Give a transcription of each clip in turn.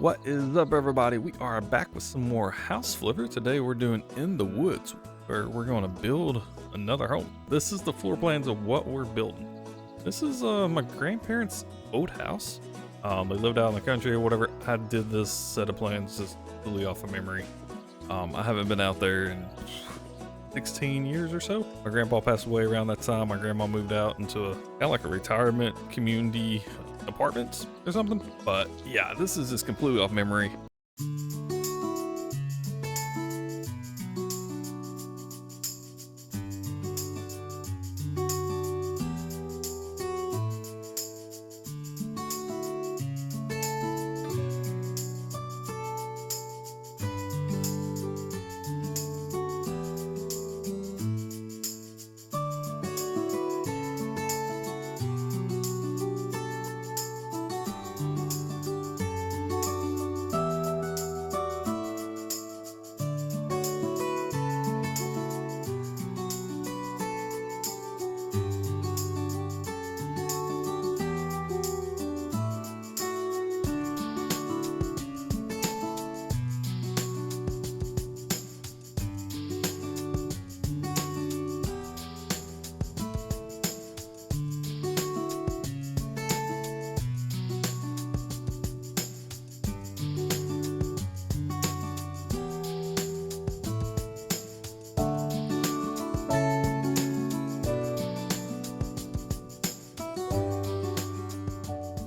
What is up, everybody? We are back with some more house flipper. Today we're doing In the Woods, where we're going to build another home. This is the floor plans of what we're building. This is my grandparents' old house. They lived out in the country or whatever. I did this set of plans just fully off of memory. I haven't been out there in 16 years or so. My grandpa passed away around that time. My grandma moved out into a kind of like a retirement community apartments or something. But yeah, this is just completely off memory.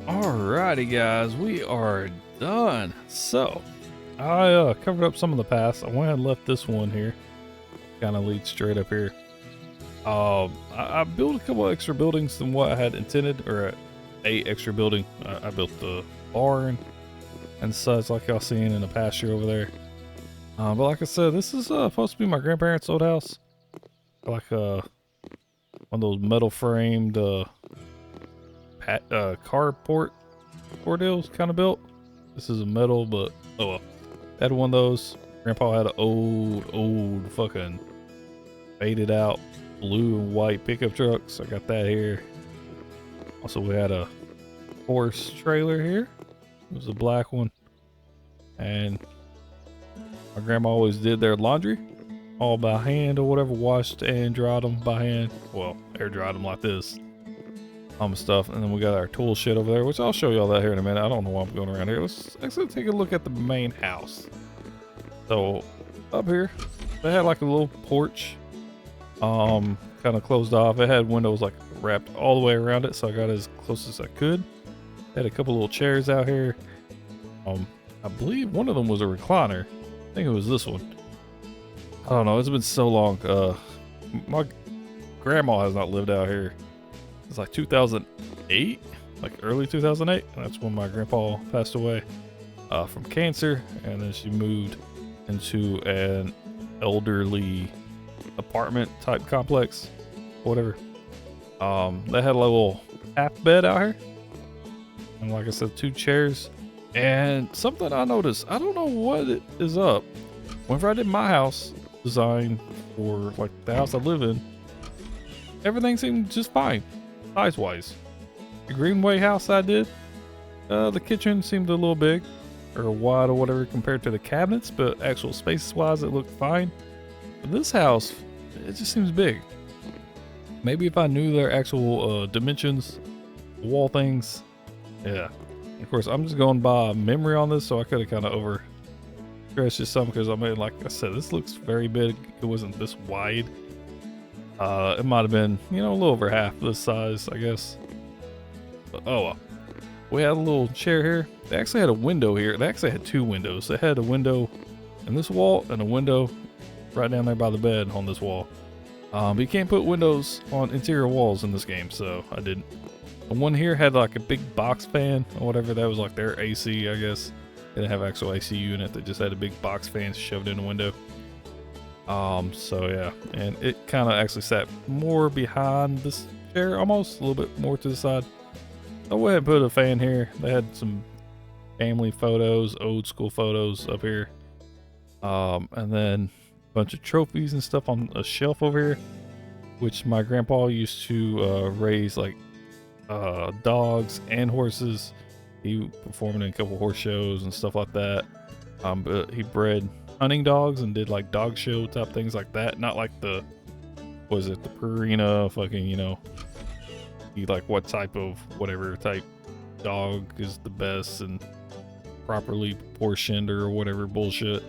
Alrighty guys, we are done. So I covered up some of the paths. I went ahead and left this one here, kind of leads straight up here. I built a couple extra buildings than what I had intended, or a extra building. I built the barn and such, like y'all seen in the pasture over there. But like I said, this is supposed to be my grandparents' old house, like one of those metal framed carport deals kind of built. This is a metal, but oh well. Had one of those. Grandpa had an old fucking faded out blue and white pickup truck, so I got that here. Also, we had a horse trailer here. It was a black one, and my grandma always did their laundry all by hand or whatever, washed and dried them by hand. Well, air dried them like this. Stuff, and then we got our tool shed over there, which I'll show y'all that here in a minute. I don't know why I'm going around here. Let's actually take a look at the main house. So up here they had like a little porch, kind of closed off. It had windows like wrapped all the way around it, so I got as close as I could. Had a couple little chairs out here. I believe one of them was a recliner. I think it was this one. I don't know, it's been so long. My grandma has not lived out here. It's like 2008, like early 2008. And that's when my grandpa passed away from cancer. And then she moved into an elderly apartment type complex, whatever. They had a little half bed out here. And like I said, 2 chairs. And something I noticed, I don't know what it is up. Whenever I did my house design for like the house I live in, everything seemed just fine. Size wise, the Greenway house I did, the kitchen seemed a little big or wide or whatever compared to the cabinets, but actual space wise it looked fine. But this house, it just seems big. Maybe if I knew their actual dimensions, wall things. Yeah, of course I'm just going by memory on this, so I could have kind of over stretched it some, because I mean, like I said, this looks very big. It wasn't this wide. It might have been, you know, a little over half this size, I guess. But oh well. We had a little chair here. They actually had a window here. They actually had 2 windows. They had a window in this wall and a window right down there by the bed on this wall. But you can't put windows on interior walls in this game, so I didn't. The one here had like a big box fan or whatever. That was like their AC, I guess. They didn't have actual AC unit. They just had a big box fan shoved in the window. So yeah, and it kind of actually sat more behind this chair, almost a little bit more to the side. I went and put a fan here. They had some family photos, old school photos up here. And then a bunch of trophies and stuff on a shelf over here, which my grandpa used to raise like dogs and horses. He performed in a couple horse shows and stuff like that. But he bred hunting dogs and did like dog show type things like that. Not like the, was it the Purina fucking, you know, he like what type of whatever type dog is the best and properly proportioned or whatever bullshit.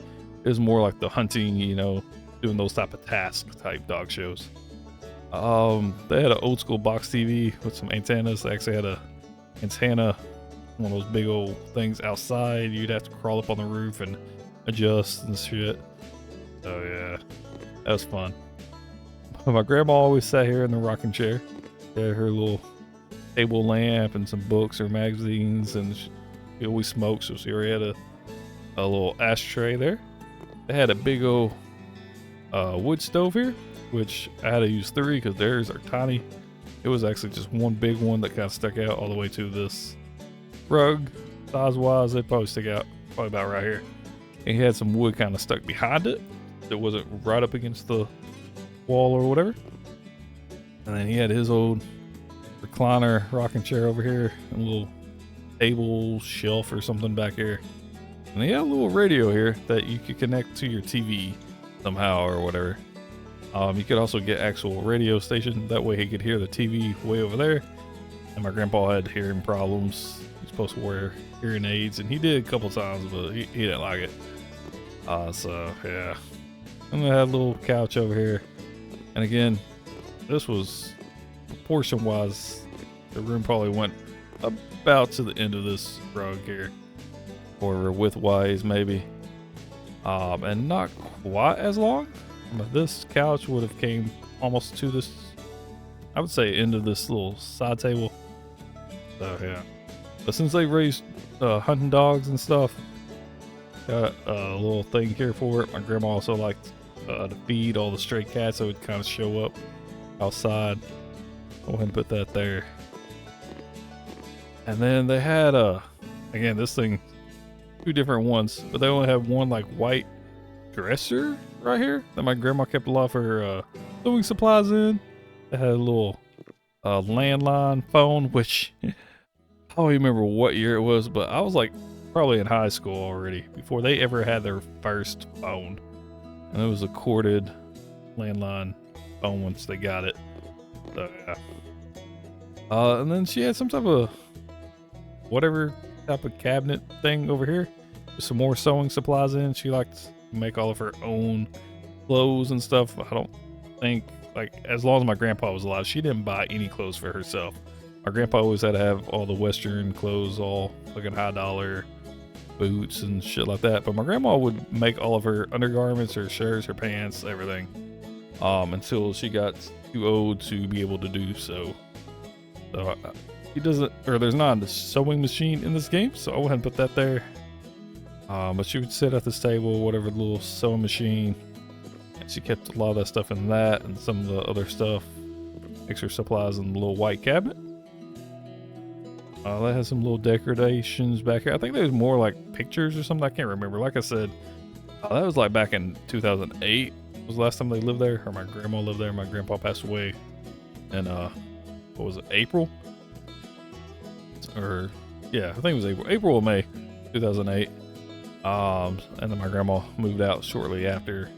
It was more like the hunting, you know, doing those type of task type dog shows. They had an old school box TV with some antennas. They actually had a antenna, one of those big old things outside. You'd have to crawl up on the roof and adjust and shit. So yeah, that was fun. My grandma always sat here in the rocking chair. She had her little table lamp and some books or magazines, and she always smoked, so she already had a little ashtray there. They had a big old wood stove here, which I had to use 3 because theirs are tiny. It was actually just one big one that kind of stuck out all the way to this rug. Size wise, they'd probably stick out probably about right here. And he had some wood kind of stuck behind it. It wasn't right up against the wall or whatever. And then he had his old recliner rocking chair over here, and a little table shelf or something back here. And he had a little radio here that you could connect to your TV somehow or whatever. You could also get actual radio station. That way he could hear the TV way over there. And my grandpa had hearing problems. He's supposed to wear hearing aids, and he did a couple times, but he didn't like it. So yeah. And they had a little couch over here. And again, this was proportion wise, the room probably went about to the end of this rug here, or width wise maybe, and not quite as long. But this couch would have came almost to this, I would say, end of this little side table. So yeah, but since they raised hunting dogs and stuff, got a little thing here for it. My grandma also liked to feed all the stray cats that would kind of show up outside. Go ahead and put that there. And then they had again, this thing, 2 different ones, but they only have one like white dresser right here that my grandma kept a lot of her sewing supplies in. They had a little landline phone, which I don't even remember what year it was, but I was like probably in high school already before they ever had their first phone. And it was a corded landline phone once they got it. So yeah. And then she had some type of whatever type of cabinet thing over here with some more sewing supplies in. She liked to make all of her own clothes and stuff. I don't think, like, as long as my grandpa was alive, she didn't buy any clothes for herself. My grandpa always had to have all the Western clothes, all fucking high dollar boots and shit like that. But my grandma would make all of her undergarments, her shirts, her pants, everything, until she got too old to be able to do so. So he doesn't, or there's not a sewing machine in this game, so I'll go ahead and put that there. But she would sit at this table, whatever little sewing machine, and she kept a lot of that stuff in that and some of the other stuff, extra supplies in the little white cabinet. That has some little decorations back here. I think there's more like pictures or something. I can't remember. Like I said, that was like back in 2008 was the last time they lived there, or my grandma lived there. My grandpa passed away in what was it, April? Or yeah, I think it was April or May 2008. And then my grandma moved out shortly after.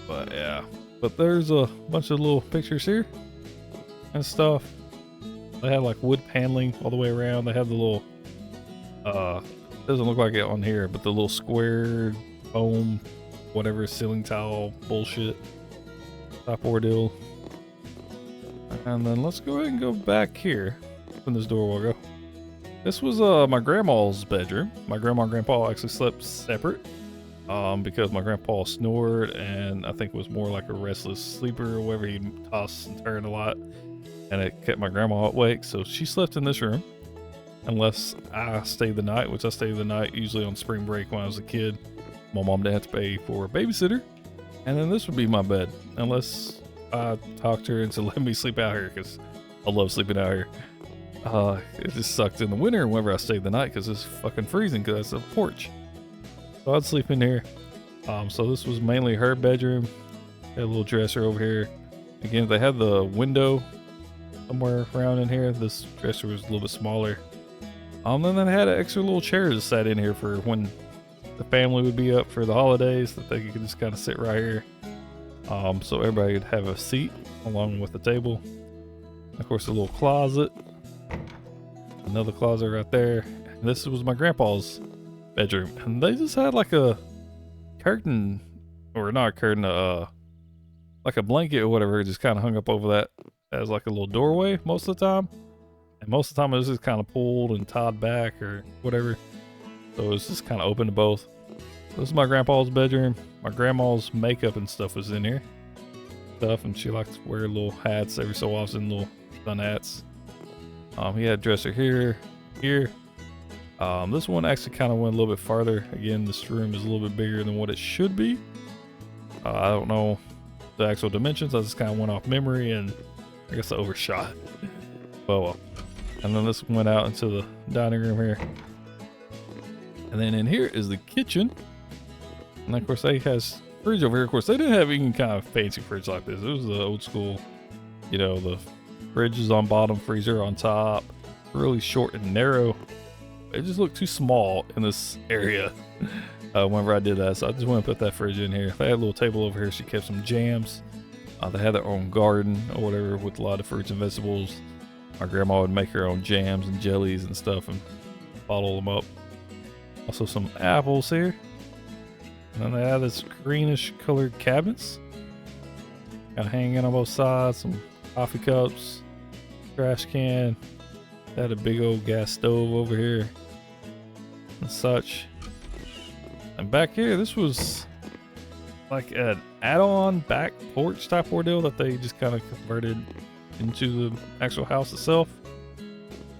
But yeah, but there's a bunch of little pictures here and stuff. They had like wood paneling all the way around. They have the little doesn't look like it on here, but the little squared foam whatever ceiling tile bullshit top ordeal. And then let's go ahead and go back here. Open this door while I go. This was my grandma's bedroom. My grandma and grandpa actually slept separate because my grandpa snored and I think was more like a restless sleeper or whatever. He'd toss and turn a lot, and it kept my grandma awake. So she slept in this room unless I stayed the night, which I stayed the night usually on spring break when I was a kid. My mom didn't have to pay for a babysitter. And then this would be my bed unless I talked her into letting me sleep out here because I love sleeping out here. It just sucked in the winter whenever I stayed the night because it's fucking freezing because it's a porch. So I'd sleep in here. So this was mainly her bedroom. Had a little dresser over here. Again, they had the window somewhere around in here. This dresser was a little bit smaller. Then they had an extra little chairs set in here for when the family would be up for the holidays, that they could just kind of sit right here. So everybody could have a seat along with the table. Of course, a little closet, another closet right there. And this was my grandpa's bedroom, and they just had like a curtain, or not a curtain, like a blanket or whatever, just kind of hung up over that as like a little doorway most of the time. And most of the time it was just kind of pulled and tied back or whatever. So it was just kind of open to both. This is my grandpa's bedroom. My grandma's makeup and stuff was in here. And she liked to wear little hats every so often, little sun hats. He had a dresser here. This one actually kind of went a little bit farther. Again, this room is a little bit bigger than what it should be. I don't know the actual dimensions. I just kind of went off memory, and I guess I overshot. Well. And then this went out into the dining room here. And then in here is the kitchen. And of course, they has fridge over here. Of course, they didn't have any kind of fancy fridge like this. It was the old school, you know, the fridge is on bottom, freezer on top, really short and narrow. It just looked too small in this area whenever I did that. So I just want to put that fridge in here. They had a little table over here. She kept some jams. They had their own garden or whatever with a lot of fruits and vegetables. My grandma would make her own jams and jellies and stuff and bottle them up. Also some apples here. And then they had this greenish colored cabinets. Kind of hanging on both sides. Some coffee cups, trash can. They had a big old gas stove over here and such. And back here, this was like an add-on back porch type ordeal that they just kind of converted into the actual house itself.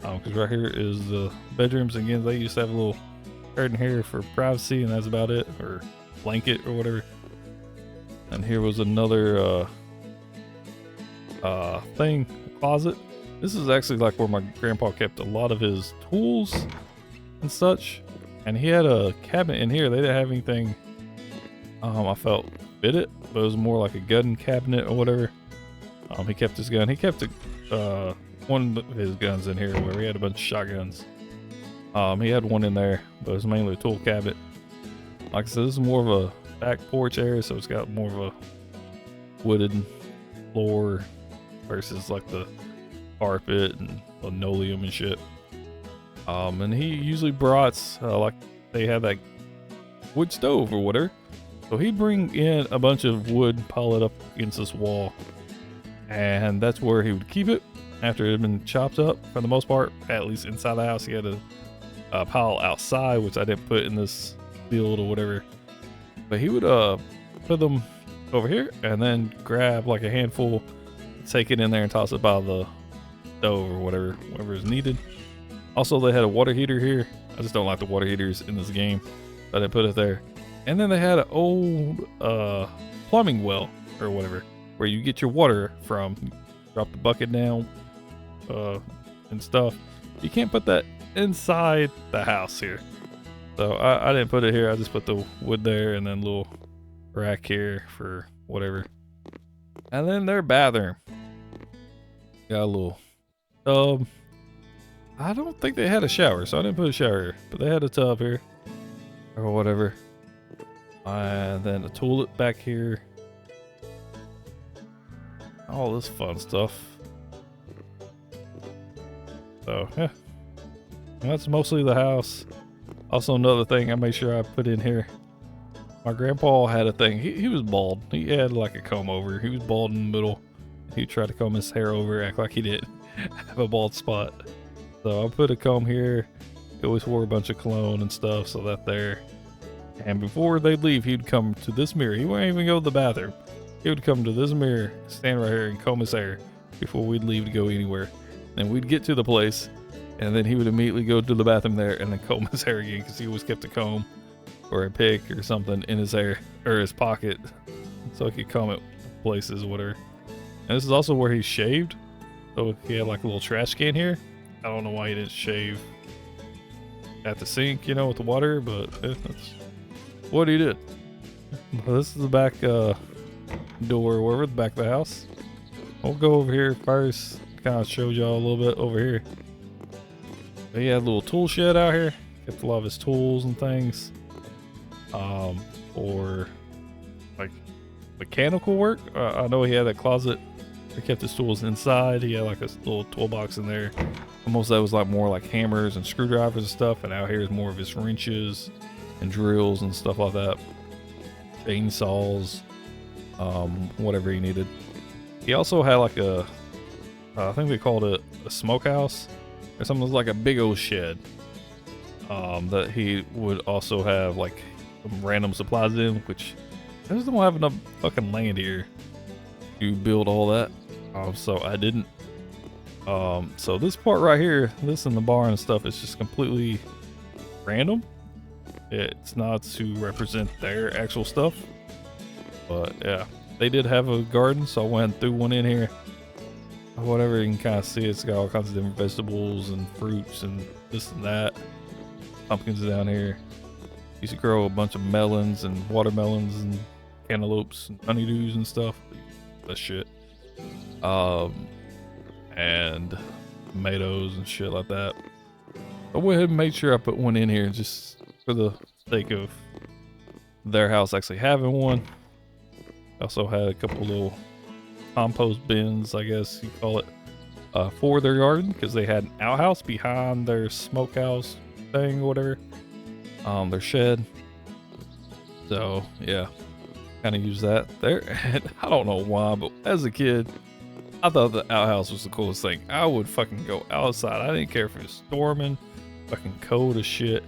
Because right here is the bedrooms. Again, they used to have a little curtain here for privacy, and that's about it, or blanket or whatever. And here was another closet. This is actually like where my grandpa kept a lot of his tools and such. And he had a cabinet in here. They didn't have anything I felt fit it, but it was more like a gun cabinet or whatever. He kept his gun. He kept one of his guns in here where he had a bunch of shotguns. He had one in there, but it was mainly a tool cabinet. Like I said, this is more of a back porch area, so it's got more of a wooded floor versus like the carpet and linoleum and shit. And he usually brought like they had that wood stove or whatever, so he'd bring in a bunch of wood, pile it up against this wall, and that's where he would keep it after it had been chopped up. For the most part, at least inside the house, he had a pile outside, which I didn't put in this field or whatever, but he would put them over here and then grab like a handful, take it in there and toss it by the stove or whatever is needed. Also, they had a water heater here. I just don't like the water heaters in this game, so I didn't put it there. And then they had an old plumbing well or whatever, where you get your water from. You drop the bucket down and stuff. You can't put that inside the house here, so I didn't put it here. I just put the wood there and then a little rack here for whatever. And then their bathroom got a little tub. I don't think they had a shower, so I didn't put a shower here, but they had a tub here or whatever. And then a toilet back here. All this fun stuff. So yeah, and that's mostly the house. Also, another thing I made sure I put in here, my grandpa had a thing. He was bald. He had like a comb over. He was bald in the middle. He tried to comb his hair over, act like he didn't have a bald spot. So I put a comb here. He always wore a bunch of cologne and stuff, so that there. And before they'd leave, he'd come to this mirror. He wouldn't even go to the bathroom. He would come to this mirror, stand right here and comb his hair before we'd leave to go anywhere. Then we'd get to the place, and then he would immediately go to the bathroom there and then comb his hair again, because he always kept a comb or a pick or something in his hair or his pocket, so he could comb it places or whatever. And this is also where he shaved. So he had like a little trash can here. I don't know why he didn't shave at the sink, you know, with the water, but that's what he did. This is the back door, wherever, the back of the house. We'll go over here first, kind of show y'all a little bit over here. He had a little tool shed out here. Kept a lot of his tools and things. For like mechanical work. I know he had a closet. He kept his tools inside. He had like a little toolbox in there. Most of that was like more like hammers and screwdrivers and stuff. And out here is more of his wrenches and drills and stuff like that. Chainsaws, whatever he needed. He also had like a, I think they called it a smokehouse or something. It was like a big old shed that he would also have like some random supplies in, which I just don't have enough fucking land here to build all that. So I didn't. So this part right here, this and the barn and stuff, is just completely random. It's not to represent their actual stuff, but yeah, they did have a garden, so I went and threw one in here. Whatever, you can kind of see, it's got all kinds of different vegetables and fruits and this and that. Pumpkins down here. Used to grow a bunch of melons and watermelons and cantaloupes and honeydews and stuff. That shit. And tomatoes and shit like that. I went ahead and made sure I put one in here just for the sake of their house actually having one. Also had a couple little compost bins, I guess you call it, for their garden, because they had an outhouse behind their smokehouse thing or whatever, their shed. So yeah, kind of use that there. And I don't know why, but as a kid, I thought the outhouse was the coolest thing. I would fucking go outside. I didn't care if it was storming, fucking cold as shit.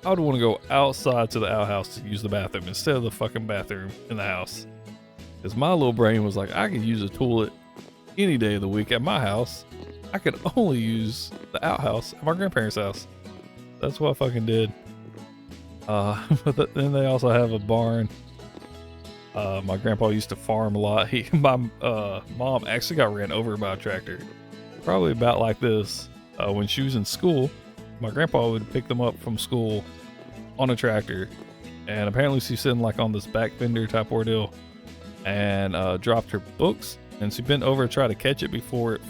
I would want to go outside to the outhouse to use the bathroom instead of the fucking bathroom in the house. Because my little brain was like, I could use a toilet any day of the week at my house. I could only use the outhouse at my grandparents' house. That's what I fucking did. But then they also have a barn. My grandpa used to farm a lot. My mom actually got ran over by a tractor. Probably about like this. When she was in school, my grandpa would pick them up from school on a tractor. And apparently she's sitting like on this back fender type ordeal. And dropped her books. And she bent over to try to catch it before it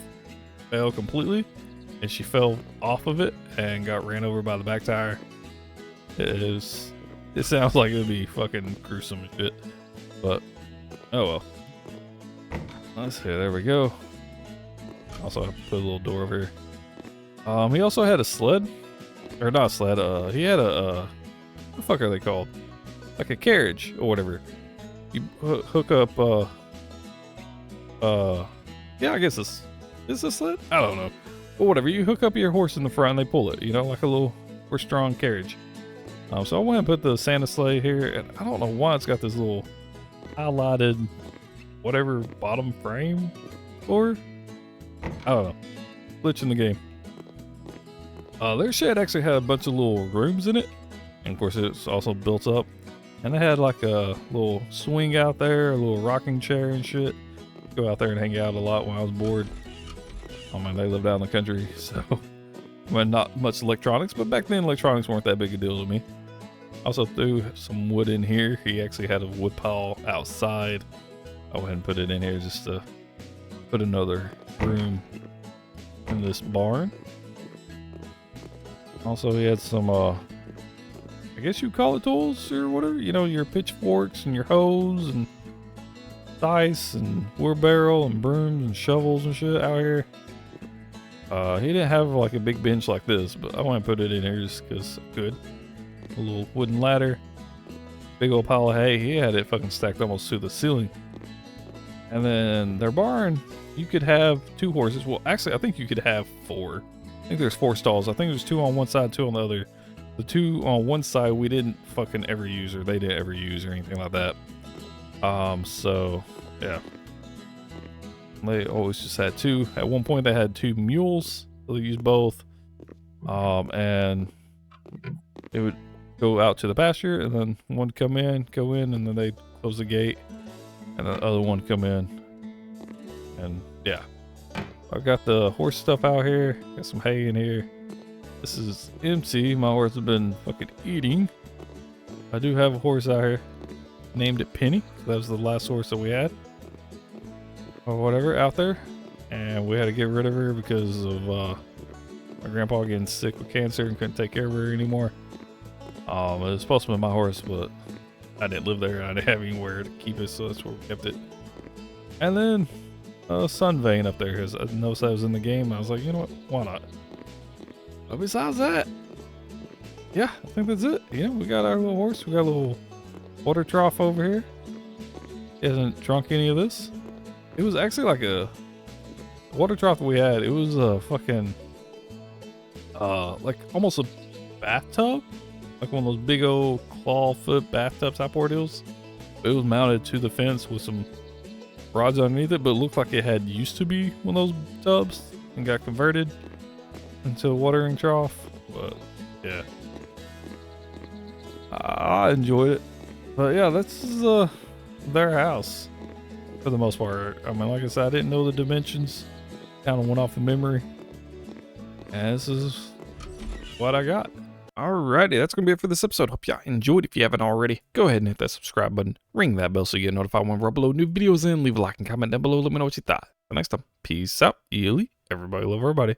fell completely. And she fell off of it and got ran over by the back tire. It sounds like it would be fucking gruesome and shit. But, oh well. Let's see, there we go. Also, I put a little door over here. He also had a sled. Or not a sled, he had a, what the fuck are they called? Like a carriage or whatever. You hook up, yeah, I guess is a sled? I don't know. But whatever, you hook up your horse in the front and they pull it, you know, like a little horse-drawn carriage. So I went and put the Santa sleigh here, and I don't know why it's got this little highlighted whatever bottom frame for. I don't know. Glitch in the game. Their shed actually had a bunch of little rooms in it, and of course it's also built up. And they had like a little swing out there, a little rocking chair and shit. Go out there and hang out a lot when I was bored. I mean, they lived out in the country, so I mean, not much electronics, but back then electronics weren't that big a deal to me. Also threw some wood in here. He actually had a wood pile outside. I went ahead and put it in here just to put another room in this barn. Also, he had some, I guess you call it tools or whatever. You know, your pitchforks and your hoes and dice and wheelbarrow and brooms and shovels and shit out here. He didn't have like a big bench like this, but I want to put it in here just because I could. A little wooden ladder, big old pile of hay. He had it fucking stacked almost to the ceiling. And then their barn, you could have 2 horses. Well, actually, I think you could have 4. I think there's 4 stalls. I think there's 2 on one side, 2 on the other. The 2 on one side we didn't fucking ever use, or they didn't ever use, or anything like that. So yeah, they always just had 2. At one point they had 2 mules, so they used both. And it would go out to the pasture, and then one go in, and then they'd close the gate, and the other one come in. And yeah, I've got the horse stuff out here, got some hay in here. This is empty. My horse has been fucking eating. I do have a horse out here, named it Penny. That was the last horse that we had, or whatever, out there, and we had to get rid of her because of My grandpa getting sick with cancer and couldn't take care of her anymore. It was supposed to be my horse, but I didn't live there and I didn't have anywhere to keep it, so that's where we kept it. And then sun vein up there, because I noticed I was in the game. I was like, you know what, why not? But besides that, yeah, I think that's it. Yeah, we got our little horse. We got a little water trough over here. He hasn't drunk any of this. It was actually like a water trough that we had. It was a fucking like almost a bathtub, like one of those big old claw foot bathtub type ordeals. It was mounted to the fence with some rods underneath it, but it looked like it had used to be one of those tubs and got converted into a watering trough. But yeah, I enjoyed it. But yeah, this is their house for the most part. I mean, like I said, I didn't know the dimensions, kind of went off of memory, and this is what I got. Alrighty, that's going to be it for this episode. Hope y'all enjoyed. If you haven't already, go ahead and hit that subscribe button. Ring that bell so you get notified when we upload new videos, and leave a like and comment down below. Let me know what you thought. Until next time, peace out. Everybody love everybody.